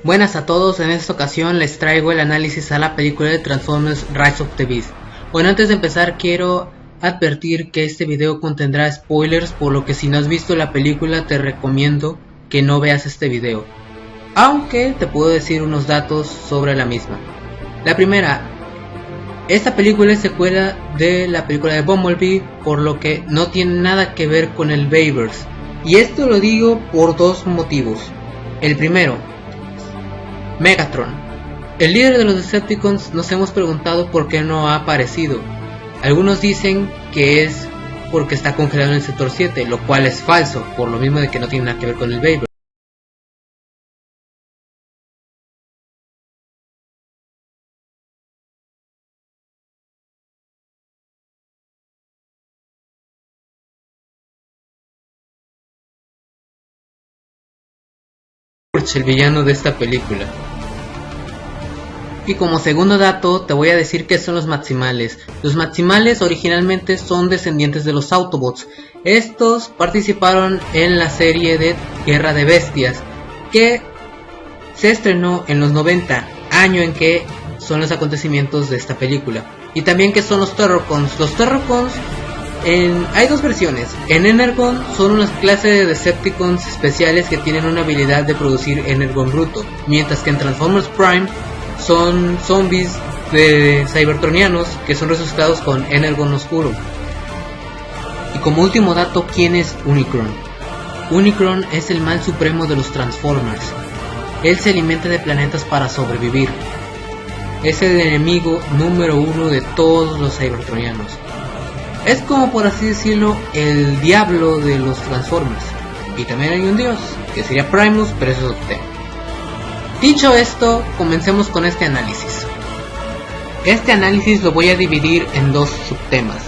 Buenas a todos, en esta ocasión les traigo el análisis a la película de Transformers Rise of the Beast. Bueno, antes de empezar quiero advertir que este video contendrá spoilers, por lo que si no has visto la película te recomiendo que no veas este video, aunque te puedo decir unos datos sobre la misma. La primera, esta película es secuela de la película de Bumblebee, por lo que no tiene nada que ver con el Bayverse, y esto lo digo por dos motivos. El primero, Megatron, el líder de los Decepticons. Nos hemos preguntado por qué no ha aparecido. Algunos dicen que es porque está congelado en el sector 7, lo cual es falso, por lo mismo de que no tiene nada que ver con el Bayverse. El villano de esta película. Y como segundo dato te voy a decir qué son los Maximales. Los Maximales originalmente son descendientes de los Autobots. Estos participaron en la serie de Guerra de Bestias, que se estrenó en los 90, año en que son los acontecimientos de esta película. Y también qué son los Terrorcons. Los Terrorcons, hay dos versiones. En Energon son unas clases de Decepticons especiales que tienen una habilidad de producir Energon bruto, mientras que en Transformers Prime son zombies de cybertronianos que son resucitados con Energon oscuro. Y como último dato, ¿quién es Unicron? Unicron es el mal supremo de los Transformers. Él se alimenta de planetas para sobrevivir. Es el enemigo número uno de todos los cybertronianos. Es como, por así decirlo, el diablo de los Transformers. Y también hay un dios, que sería Primus, pero eso es otro tema. Dicho esto, comencemos con este análisis. Este análisis lo voy a dividir en dos subtemas: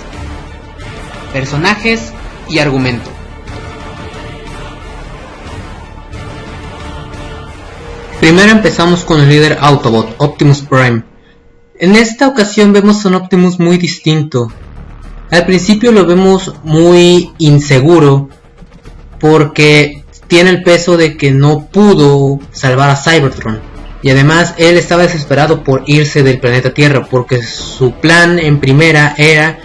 personajes y argumento. Primero empezamos con el líder Autobot, Optimus Prime. En esta ocasión vemos a un Optimus muy distinto. Al principio lo vemos muy inseguro porque tiene el peso de que no pudo salvar a Cybertron, y además él estaba desesperado por irse del planeta Tierra, porque su plan en primera era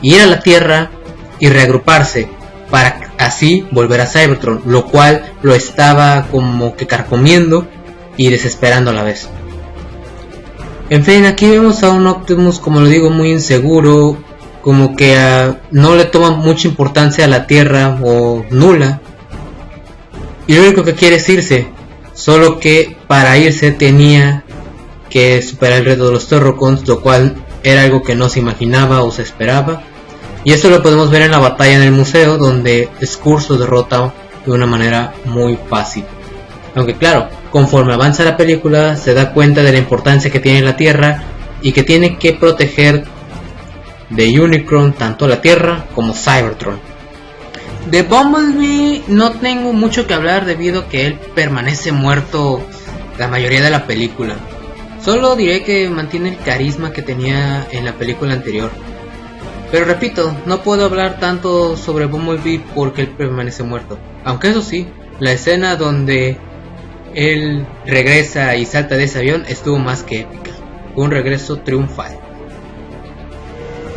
ir a la Tierra y reagruparse para así volver a Cybertron, lo cual lo estaba como que carcomiendo y desesperando a la vez. En fin, aquí vemos a un Optimus, como lo digo, muy inseguro, como que no le toma mucha importancia a la Tierra o nula, y lo único que quiere es irse, solo que para irse tenía que superar el reto de los Terrorcons, lo cual era algo que no se imaginaba o se esperaba, y esto lo podemos ver en la batalla en el museo, donde Scourge lo derrota de una manera muy fácil. Aunque claro, conforme avanza la película se da cuenta de la importancia que tiene la Tierra y que tiene que proteger de Unicron tanto la Tierra como Cybertron. De Bumblebee no tengo mucho que hablar debido a que él permanece muerto la mayoría de la película. Solo diré que mantiene el carisma que tenía en la película anterior. Pero repito, no puedo hablar tanto sobre Bumblebee porque él permanece muerto. Aunque eso sí, la escena donde él regresa y salta de ese avión estuvo más que épica. Fue un regreso triunfal.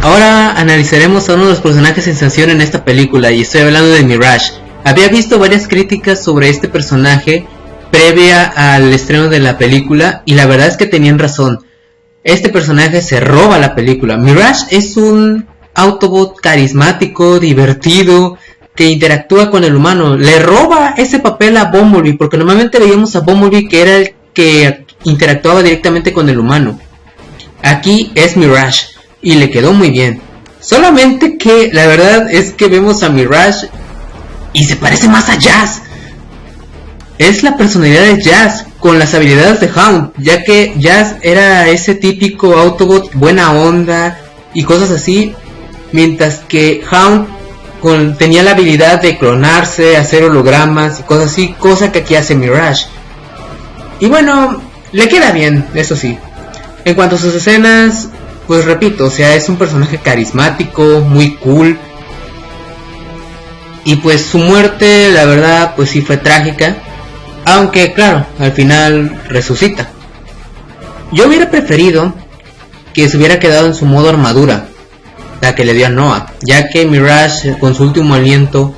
Ahora analizaremos a uno de los personajes sensación en esta película, y estoy hablando de Mirage. Había visto varias críticas sobre este personaje previa al estreno de la película, y la verdad es que tenían razón. Este personaje se roba la película. Mirage es un Autobot carismático, divertido, que interactúa con el humano. Le roba ese papel a Bumblebee, porque normalmente veíamos a Bumblebee que era el que interactuaba directamente con el humano. Aquí es Mirage y le quedó muy bien. Solamente que la verdad es que vemos a Mirage y se parece más a Jazz. Es la personalidad de Jazz con las habilidades de Hound, ya que Jazz era ese típico Autobot buena onda y cosas así, mientras que Hound tenía la habilidad de clonarse, hacer hologramas y cosas así, cosa que aquí hace Mirage. Y bueno, le queda bien, eso sí. En cuanto a sus escenas, pues repito, o sea, es un personaje carismático, muy cool. Y pues su muerte, la verdad, pues sí fue trágica. Aunque claro, al final resucita. Yo hubiera preferido que se hubiera quedado en su modo armadura, la que le dio a Noah, ya que Mirage con su último aliento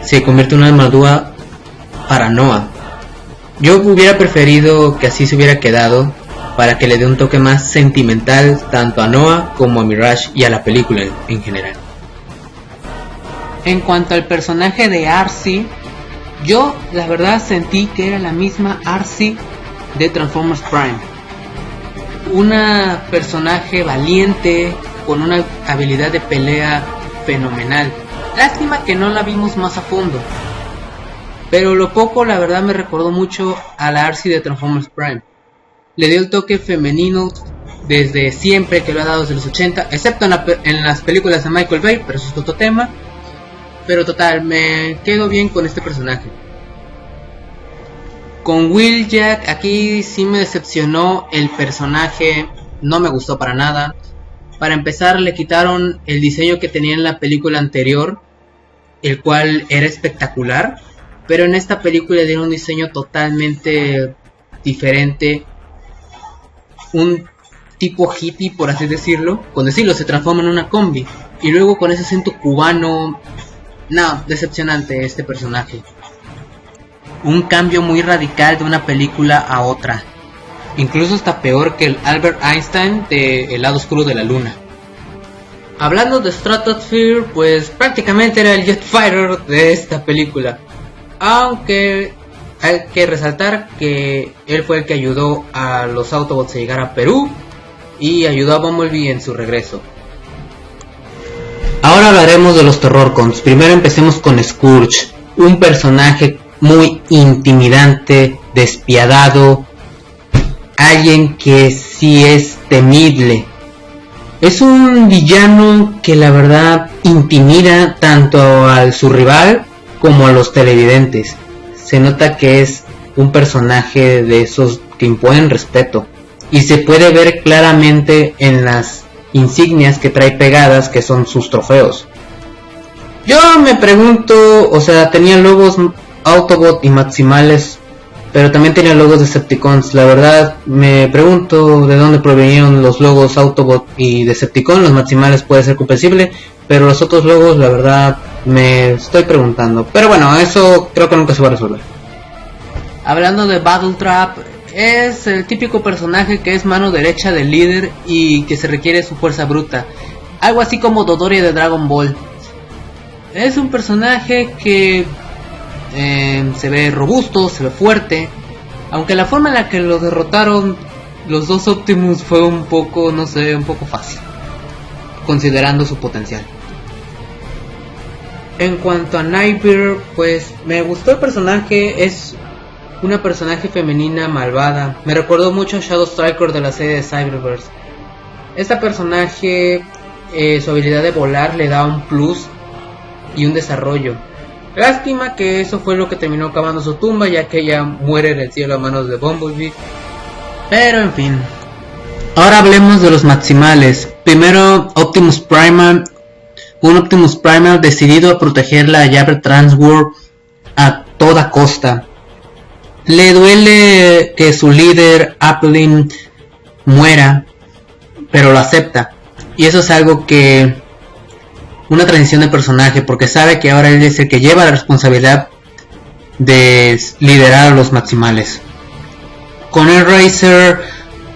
se convierte en una armadura para Noah. Yo hubiera preferido que así se hubiera quedado, para que le dé un toque más sentimental tanto a Noah como a Mirage y a la película en general. En cuanto al personaje de Arcee, yo la verdad sentí que era la misma Arcee de Transformers Prime. Una personaje valiente, con una habilidad de pelea fenomenal. Lástima que no la vimos más a fondo, pero lo poco la verdad me recordó mucho a la Arcee de Transformers Prime. Le dio el toque femenino desde siempre, que lo ha dado desde los 80, excepto en las películas de Michael Bay, pero eso es otro tema. Pero total, me quedo bien con este personaje. Con Wheeljack, aquí sí me decepcionó el personaje, no me gustó para nada. Para empezar, le quitaron el diseño que tenía en la película anterior, el cual era espectacular, pero en esta película le dieron un diseño totalmente diferente, un tipo hippie, por así decirlo. Con decirlo, se transforma en una combi, y luego con ese acento cubano. No, decepcionante este personaje. Un cambio muy radical de una película a otra. Incluso está peor que el Albert Einstein de El lado oscuro de la luna. Hablando de Stratosphere, pues prácticamente era el Jetfighter de esta película. Aunque hay que resaltar que él fue el que ayudó a los Autobots a llegar a Perú y ayudó a Bumblebee en su regreso. Ahora hablaremos de los Terrorcons. Primero empecemos con Scourge, un personaje muy intimidante, despiadado, alguien que sí es temible. Es un villano que la verdad intimida tanto a su rival como a los televidentes. Se nota que es un personaje de esos que imponen respeto, y se puede ver claramente en las insignias que trae pegadas, que son sus trofeos. Yo me pregunto, o sea, tenía logos Autobot y Maximales, pero también tenía logos Decepticons. La verdad me pregunto de dónde provenían los logos Autobot y Decepticon. Los Maximales puede ser comprensible, pero los otros logos la verdad me estoy preguntando. Pero bueno, eso creo que nunca se va a resolver. Hablando de Battletrap, es el típico personaje que es mano derecha del líder y que se requiere su fuerza bruta, algo así como Dodoria de Dragon Ball. Es un personaje que se ve robusto, se ve fuerte, aunque la forma en la que lo derrotaron los dos Optimus fue un poco, no sé, un poco fácil, considerando su potencial. En cuanto a Nightmare, pues me gustó el personaje, es una personaje femenina malvada. Me recordó mucho a Shadow Striker de la serie de Cyberverse. Esta personaje, su habilidad de volar le da un plus y un desarrollo. Lástima que eso fue lo que terminó cavando su tumba, ya que ella muere en el cielo a manos de Bumblebee. Pero en fin. Ahora hablemos de los Maximales. Primero, Optimus Primal. Un Optimus Primal decidido a proteger la llave Transworld a toda costa. Le duele que su líder, Applin, muera, pero lo acepta. Y eso es algo que... una transición de personaje, porque sabe que ahora él es el que lleva la responsabilidad de liderar a los Maximales. Con el Racer,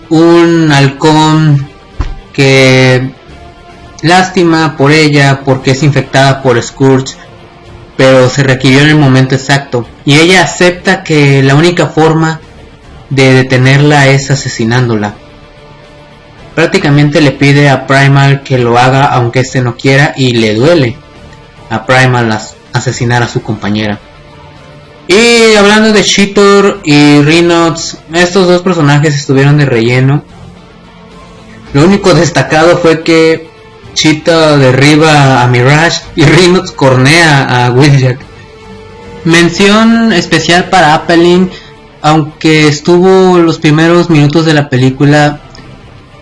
un halcón que... lástima por ella, porque es infectada por Scourge, pero se requirió en el momento exacto, y ella acepta que la única forma de detenerla es asesinándola. Prácticamente le pide a Primal que lo haga aunque este no quiera, y le duele a Primal asesinar a su compañera. Y hablando de Cheetor y Rhinox, estos dos personajes estuvieron de relleno. Lo único destacado fue que Cheetah derriba a Mirage y Rhinox cornea a Wheeljack. Mención especial para Applin, aunque estuvo los primeros minutos de la película.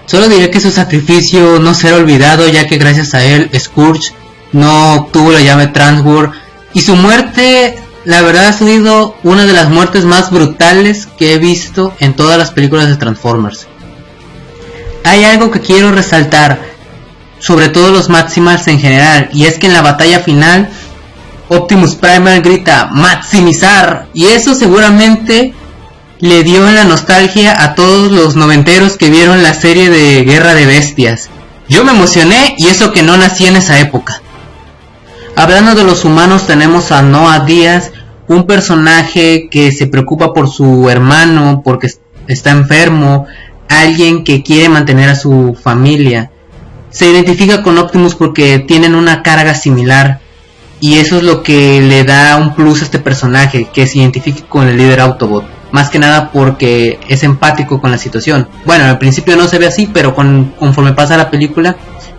Solo diré que su sacrificio no será olvidado, ya que gracias a él Scourge no obtuvo la llave Transworld, y su muerte, la verdad, ha sido una de las muertes más brutales que he visto en todas las películas de Transformers. Hay algo que quiero resaltar, sobre todo los Maximals en general, y es que en la batalla final Optimus Primal grita "maximizar", y eso seguramente le dio en la nostalgia a todos los noventeros que vieron la serie de Guerra de Bestias. Yo me emocioné, y eso que no nací en esa época. Hablando de los humanos, tenemos a Noah Díaz, un personaje que se preocupa por su hermano porque está enfermo, alguien que quiere mantener a su familia. Se identifica con Optimus porque tienen una carga similar, y eso es lo que le da un plus a este personaje, que se identifique con el líder Autobot, más que nada porque es empático con la situación. Bueno, al principio no se ve así, pero conforme pasa la película,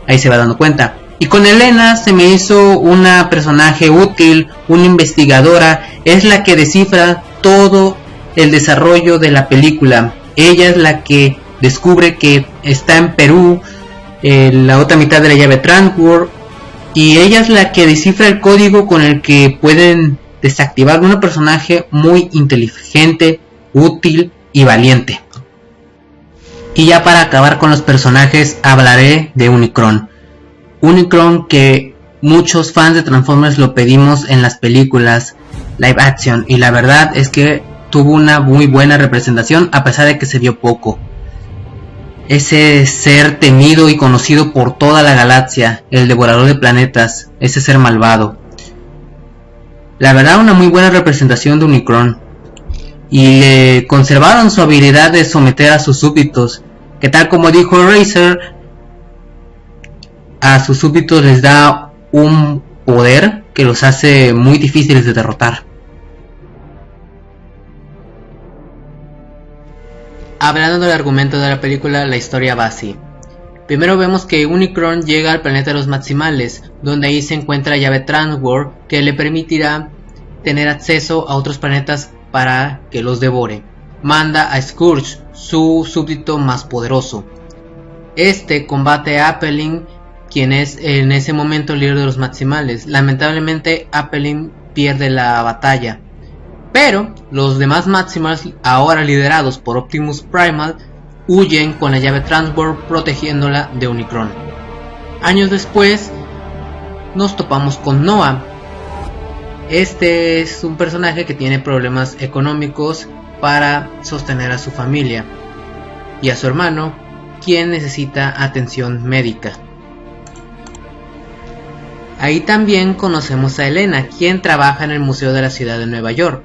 ahí se va dando cuenta. Y con Elena se me hizo una personaje útil, una investigadora, es la que descifra todo el desarrollo de la película. Ella es la que descubre que está en Perú la otra mitad de la llave Transworld, y ella es la que descifra el código con el que pueden desactivar. Una personaje muy inteligente, útil y valiente. Y ya para acabar con los personajes, hablaré de Unicron. Unicron, que muchos fans de Transformers lo pedimos en las películas live action, y la verdad es que tuvo una muy buena representación a pesar de que se vio poco. Ese ser temido y conocido por toda la galaxia, el devorador de planetas, ese ser malvado. La verdad, una muy buena representación de Unicron. Y le conservaron su habilidad de someter a sus súbditos, que tal como dijo Razer, a sus súbditos les da un poder que los hace muy difíciles de derrotar. Hablando del argumento de la película, la historia va así. Primero vemos que Unicron llega al planeta de los Maximales, donde ahí se encuentra la llave Transworld, que le permitirá tener acceso a otros planetas para que los devore. Manda a Scourge, su súbdito más poderoso. Este combate a Appelin, quien es en ese momento el líder de los Maximales. Lamentablemente Appelin pierde la batalla, pero los demás Maximals, ahora liderados por Optimus Primal, huyen con la llave Transworld protegiéndola de Unicron. Años después nos topamos con Noah. Este es un personaje que tiene problemas económicos para sostener a su familia y a su hermano, quien necesita atención médica. Ahí también conocemos a Elena, quien trabaja en el Museo de la Ciudad de Nueva York.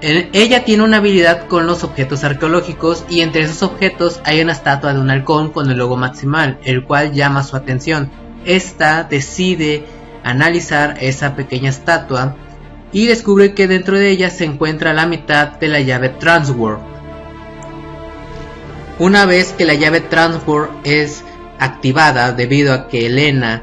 Ella tiene una habilidad con los objetos arqueológicos, y entre esos objetos hay una estatua de un halcón con el logo Maximal, el cual llama su atención. Esta decide analizar esa pequeña estatua y descubre que dentro de ella se encuentra la mitad de la llave Transworld. Una vez que la llave Transworld es activada, debido a que Elena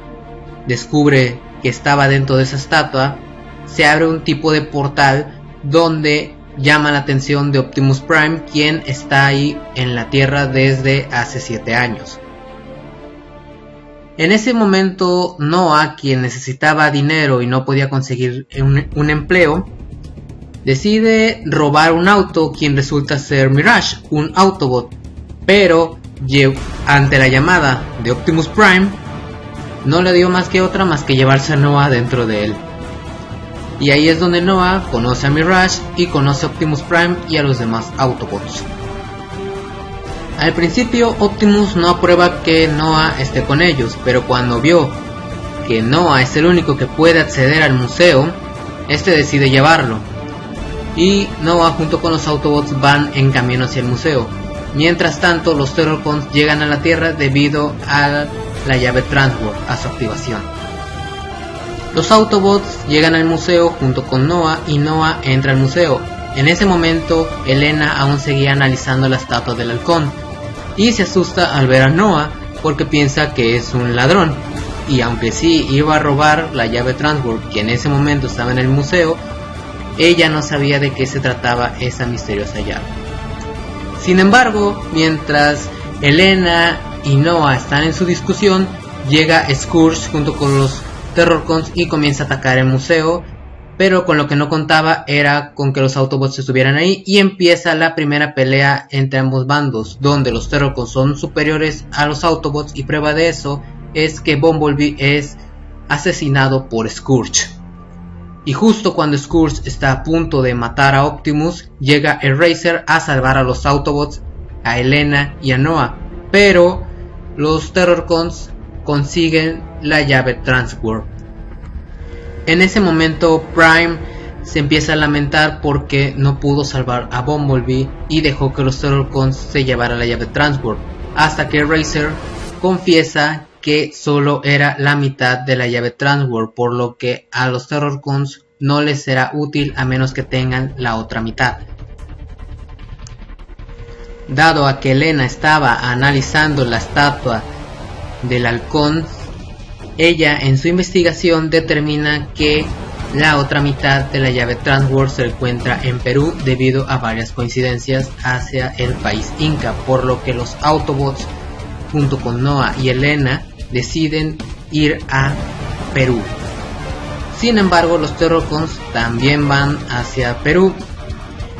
descubre que estaba dentro de esa estatua, se abre un tipo de portal donde llama la atención de Optimus Prime, quien está ahí en la Tierra desde hace 7 años. En ese momento Noah, quien necesitaba dinero y no podía conseguir un empleo, decide robar un auto, quien resulta ser Mirage, un Autobot, pero ante la llamada de Optimus Prime no le dio más que llevarse a Noah dentro de él. Y ahí es donde Noah conoce a Mirage y conoce a Optimus Prime y a los demás Autobots. Al principio Optimus no aprueba que Noah esté con ellos, pero cuando vio que Noah es el único que puede acceder al museo, este decide llevarlo. Y Noah junto con los Autobots van en camino hacia el museo. Mientras tanto, los Terrorcons llegan a la Tierra debido a la llave Transworld, a su activación. Los Autobots llegan al museo junto con Noah y Noah entra al museo. En ese momento Elena aún seguía analizando la estatua del halcón y se asusta al ver a Noah porque piensa que es un ladrón, y aunque sí iba a robar la llave Transworld, que en ese momento estaba en el museo, ella no sabía de qué se trataba esa misteriosa llave. Sin embargo, mientras Elena y Noah están en su discusión, llega Scourge junto con los Terrorcons y comienza a atacar el museo, pero con lo que no contaba era con que los Autobots estuvieran ahí, y empieza la primera pelea entre ambos bandos, donde los Terrorcons son superiores a los Autobots, y prueba de eso es que Bumblebee es asesinado por Scourge. Y justo cuando Scourge está a punto de matar a Optimus, llega Eraser a salvar a los Autobots, a Elena y a Noah, pero los Terrorcons consiguen la llave Transwarp. En ese momento Prime se empieza a lamentar porque no pudo salvar a Bumblebee y dejó que los Terrorcons se llevaran la llave Transwarp, hasta que Eraser confiesa que solo era la mitad de la llave Transwarp, por lo que a los Terrorcons no les será útil a menos que tengan la otra mitad. Dado a que Elena estaba analizando la estatua del halcón, ella en su investigación determina que la otra mitad de la llave Transwarp se encuentra en Perú debido a varias coincidencias hacia el país Inca, por lo que los Autobots junto con Noah y Elena deciden ir a Perú. Sin embargo, los Terrorcons también van hacia Perú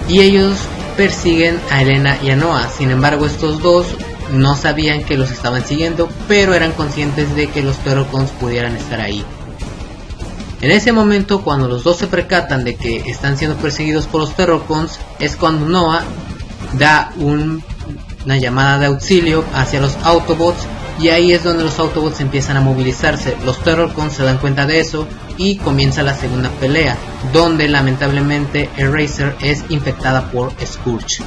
y ellos persiguen a Elena y a Noah. Sin embargo, estos dos no sabían que los estaban siguiendo, pero eran conscientes de que los Terrorcons pudieran estar ahí. En ese momento, cuando los dos se percatan de que están siendo perseguidos por los Terrorcons, es cuando Noah da una llamada de auxilio hacia los Autobots, y ahí es donde los Autobots empiezan a movilizarse. Los Terrorcons se dan cuenta de eso y comienza la segunda pelea, donde lamentablemente Eraser es infectada por Scourge.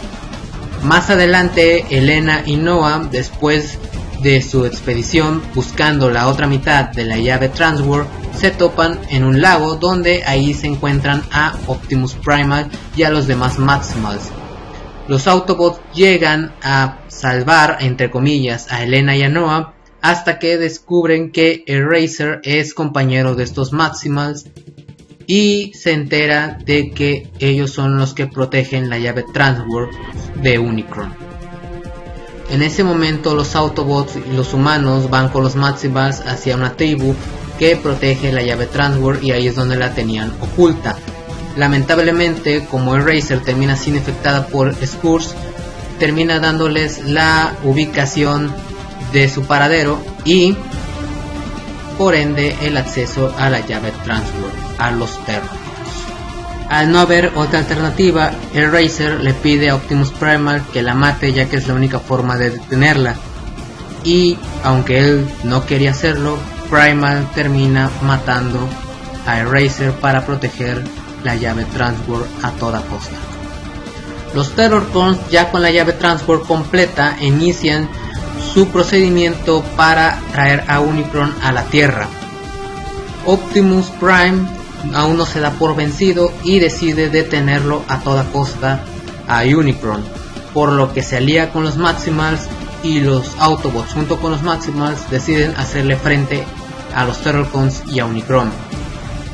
Más adelante, Elena y Noah, después de su expedición buscando la otra mitad de la llave Transwarp, se topan en un lago donde ahí se encuentran a Optimus Primal y a los demás Maximals. Los Autobots llegan a salvar, entre comillas, a Elena y a Noah, hasta que descubren que Eraser es compañero de estos Maximals y se entera de que ellos son los que protegen la llave Transwarp de Unicron. En ese momento los Autobots y los humanos van con los Maximals hacia una tribu que protege la llave Transwarp, y ahí es donde la tenían oculta. Lamentablemente, como Eraser termina siendo infectada por Scourge, termina dándoles la ubicación de su paradero y por ende el acceso a la llave Transwarp a los Terrorcons. Al no haber otra alternativa, Eraser le pide a Optimus Primal que la mate, ya que es la única forma de detenerla, y aunque él no quería hacerlo, Primal termina matando a Eraser para proteger la llave Transwarp a toda costa. Los Terrorcons, ya con la llave Transwarp completa, inician su procedimiento para traer a Unicron a la Tierra. Optimus Prime aún no se da por vencido y decide detenerlo a toda costa a Unicron, por lo que se alía con los Maximals, y los Autobots junto con los Maximals deciden hacerle frente a los Terrorcons y a Unicron.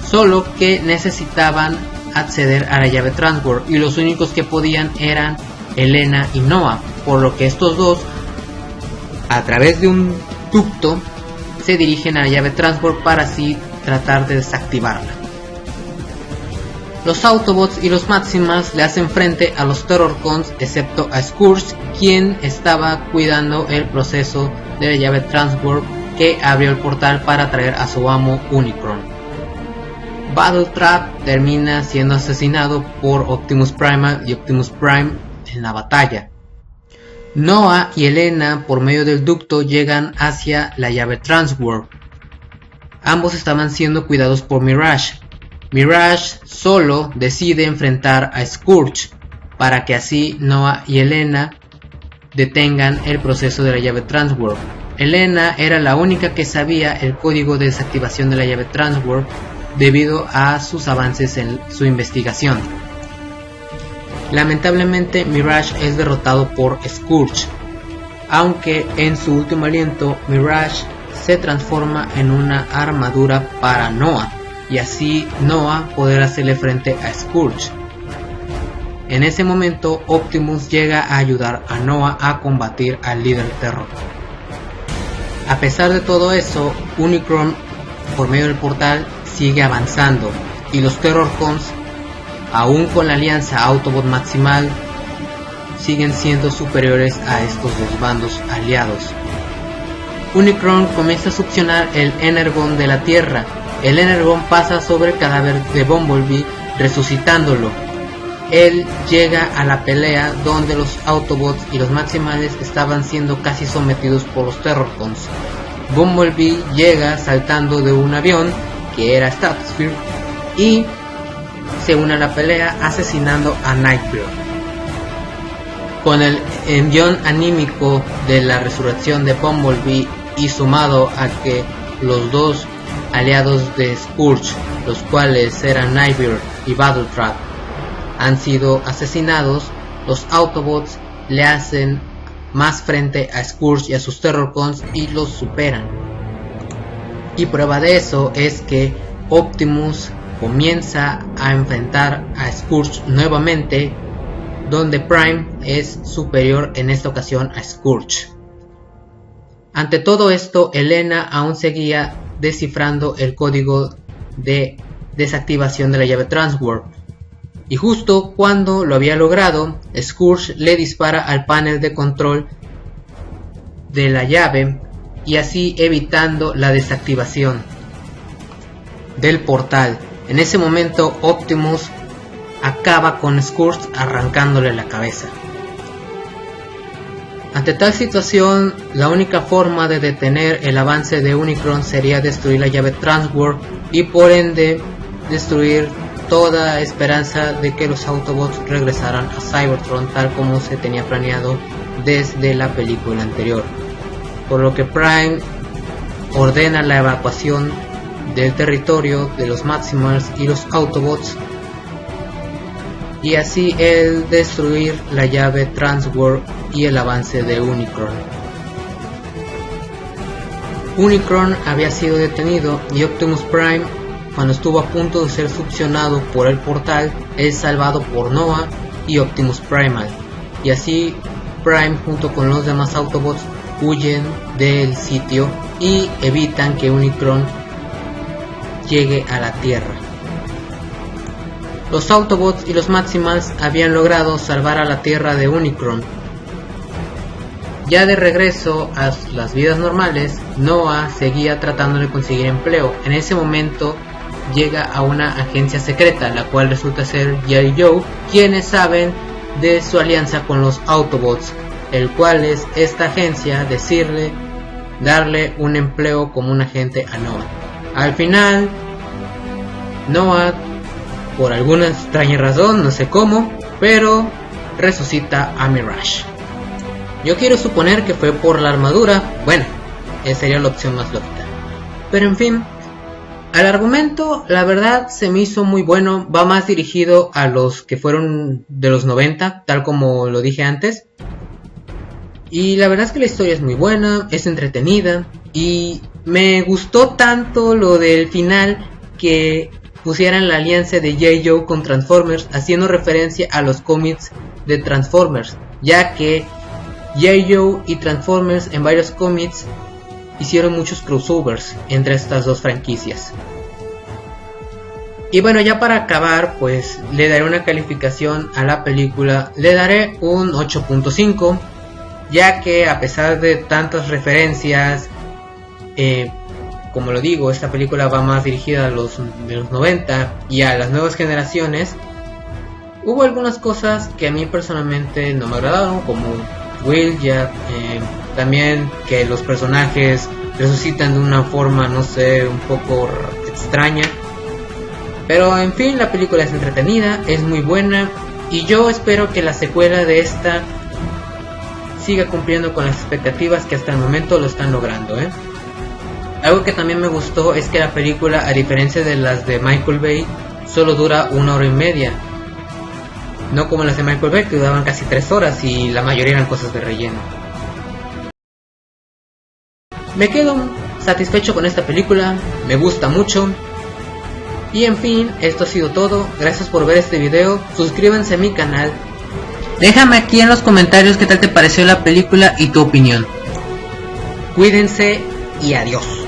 Solo que necesitaban acceder a la llave Transwarp y los únicos que podían eran Elena y Noah, por lo que estos dos, a través de un ducto, se dirigen a la llave Transwarp para así tratar de desactivarla. Los Autobots y los Maximals le hacen frente a los Terrorcons, excepto a Scourge, quien estaba cuidando el proceso de la llave Transwarp que abrió el portal para traer a su amo Unicron. Battletrap termina siendo asesinado por Optimus Primal y Optimus Prime en la batalla. Noah y Elena, por medio del ducto, llegan hacia la llave Transwarp. Ambos estaban siendo cuidados por Mirage. Mirage solo decide enfrentar a Scourge para que así Noah y Elena detengan el proceso de la llave Transwarp. Elena era la única que sabía el código de desactivación de la llave Transwarp debido a sus avances en su investigación. Lamentablemente, Mirage es derrotado por Scourge, aunque en su último aliento Mirage se transforma en una armadura para Noah, y así Noah poder hacerle frente a Scourge. En ese momento Optimus llega a ayudar a Noah a combatir al líder Terror. A pesar de todo eso, Unicron por medio del portal sigue avanzando y los Terrorcons, aún con la alianza Autobot Maximal, siguen siendo superiores a estos dos bandos aliados. Unicron comienza a succionar el Energon de la Tierra. El Energon pasa sobre el cadáver de Bumblebee, resucitándolo. Él llega a la pelea donde los Autobots y los Maximales estaban siendo casi sometidos por los Terrorcons. Bumblebee llega saltando de un avión, que era Stratosphere, y se une a la pelea asesinando a Nightbird. Con el envión anímico de la resurrección de Bumblebee y sumado a que los dos aliados de Scourge, los cuales eran Nightbird y Battletrap, han sido asesinados, los Autobots le hacen más frente a Scourge y a sus Terrorcons y los superan. Y prueba de eso es que Optimus comienza a enfrentar a Scourge nuevamente, donde Prime es superior en esta ocasión a Scourge. Ante todo esto, Elena aún seguía descifrando el código de desactivación de la llave Transwarp. Y justo cuando lo había logrado, Scourge le dispara al panel de control de la llave y así evitando la desactivación del portal. En ese momento Optimus acaba con Scourge arrancándole la cabeza. Ante tal situación, la única forma de detener el avance de Unicron sería destruir la llave Transwarp y por ende destruir toda esperanza de que los Autobots regresaran a Cybertron tal como se tenía planeado desde la película anterior. Por lo que Prime ordena la evacuación del territorio de los Maximals y los Autobots y así el destruir la llave Transwarp y el avance de Unicron. Unicron había sido detenido y Optimus Prime, cuando estuvo a punto de ser succionado por el portal, es salvado por Noah y Optimus Primal, y así Prime junto con los demás Autobots huyen del sitio y evitan que Unicron llegue a la Tierra. Los Autobots y los Maximals habían logrado salvar a la Tierra de Unicron. Ya de regreso a las vidas normales, Noah seguía tratando de conseguir empleo. En ese momento llega a una agencia secreta, la cual resulta ser G.I. Joe, quienes saben de su alianza con los Autobots, el cual es esta agencia decirle darle un empleo como un agente a Noah. Al final, Noah, por alguna extraña razón, no sé cómo, pero resucita a Mirage. Yo quiero suponer que fue por la armadura. Bueno, esa sería la opción más lógica. Pero en fin, el argumento, la verdad, se me hizo muy bueno. Va más dirigido a los que fueron de los 90, tal como lo dije antes. Y la verdad es que la historia es muy buena, es entretenida. Y me gustó tanto lo del final que pusieran la alianza de G.I. Joe con Transformers, haciendo referencia a los cómics de Transformers, ya que G.I. Joe y Transformers en varios cómics hicieron muchos crossovers entre estas dos franquicias. Y bueno, ya para acabar, pues le daré una calificación a la película. Le daré un 8.5, ya que a pesar de tantas referencias, como lo digo, esta película va más dirigida a los de los 90 y a las nuevas generaciones. Hubo algunas cosas que a mí personalmente no me agradaron, como Wheeljack, también que los personajes resucitan de una forma, no sé, un poco extraña. Pero en fin, la película es entretenida, es muy buena y yo espero que la secuela de esta siga cumpliendo con las expectativas que hasta el momento lo están logrando, Algo que también me gustó es que la película, a diferencia de las de Michael Bay, solo dura 1 hora y media. No como las de Michael Bay, que duraban casi 3 horas y la mayoría eran cosas de relleno. Me quedo satisfecho con esta película, me gusta mucho. Y en fin, esto ha sido todo. Gracias por ver este video, suscríbanse a mi canal. Déjame aquí en los comentarios qué tal te pareció la película y tu opinión. Cuídense y adiós.